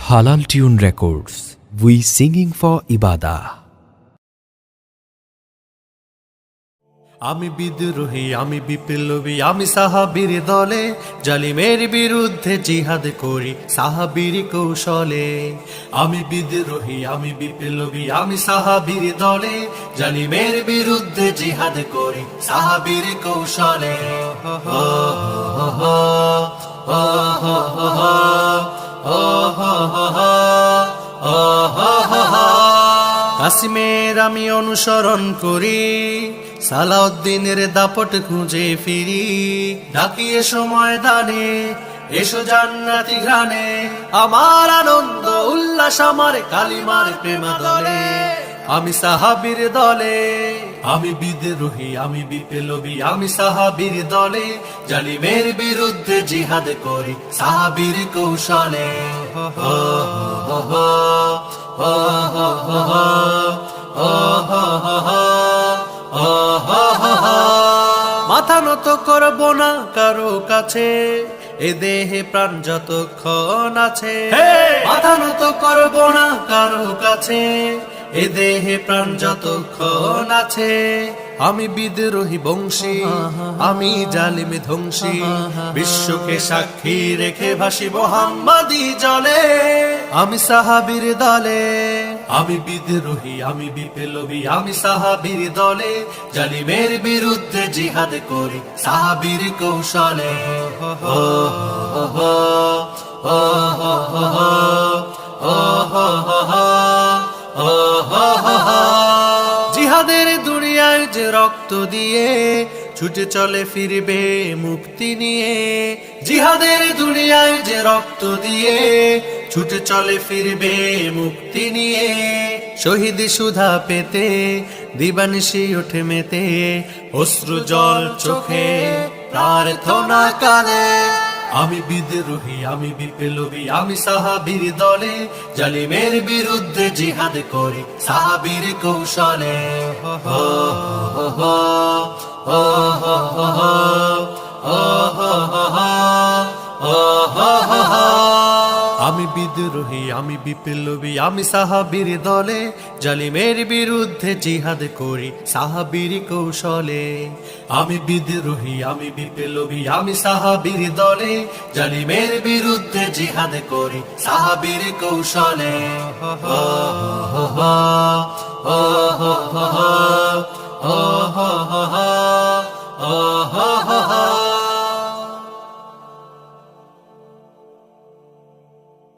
হালাল Tune Records, we singing for ইবাদা। আমি বিদ্রোহী, আমি বিপ্লবী, আমি সাহাবীর দলে, জালিমের বিরুদ্ধে জিহাদ করি সাহাবীর কৌশলে। আমি বিদ্রোহী, আমি বিপ্লবী, আমি সাহাবীর দলে, জালিমের বিরুদ্ধে জিহাদ করি সাহাবীর কৌশলে। কাসিমের আমি অনুসরণ করি, সালাউদ্দিনের দাপট খুঁজে ফিরি। ডাকিয়ে সময় দানে, এসো জান্নাতি ঘ্রাণে, আমার আনন্দ উল্লাস আমার কালিমার প্রেমাদলে। আমি সাহাবীর দলে, আমি বিদ্রোহী, আমি বিপ্লবী, আমি সাহাবীর দলে, জালিমের বিরুদ্ধে জিহাদ করি সাহাবীর কৌশলে। মাথা নত করব না কারো কাছে, এ দেহে প্রাণ যতক্ষণ আছে। মাথা নত করব না কারো কাছে, এ দেহে প্রাণ যতক্ষণ আছে। আমি বিদ্রোহী বংশী, আমি জালিম ধ্বংসী, বিশ্বকে সাক্ষী রেখে ভাসি মুহাম্মাদি জলে। আমি সাহাবীর দলে, আমি বিদ্রোহী, আমি বিপ্লবী, আমি সাহাবীর দলে, জালিমের বিরুদ্ধে জিহাদ করি সাহাবীর কৌশলে। জিহাদের দুনিয়ায় যে রক্ত দিয়ে ছুটে চলে ফিরবে মুক্তি নিয়ে। জিহাদের দুনিয়ায় যে রক্ত দিয়ে ছুটে চলে ফিরবে মুক্তি নিয়ে। শহীদ সুধা পেতে দিবানিশি ওঠে মেতে, অশ্রু জল চোখে প্রার্থনা কালে। আমি বিদ্রোহী, আমি বিপ্লবী, আমি সাহাবীর দলে, জালিমের বিরুদ্ধে জিহাদ করি সাহাবীর কৌশলে। আমি বিদ্রোহী, আমি বিপ্লবী, আমি সাহাবীর দলে, জালিমের বিরুদ্ধে জিহাদ করি সাহাবীর কৌশলে। আমি বিদ্রোহী, আমি বিপ্লবী, আমি সাহাবীর দলে, জালিমের বিরুদ্ধে জিহাদ করি সাহাবীর কৌশলে।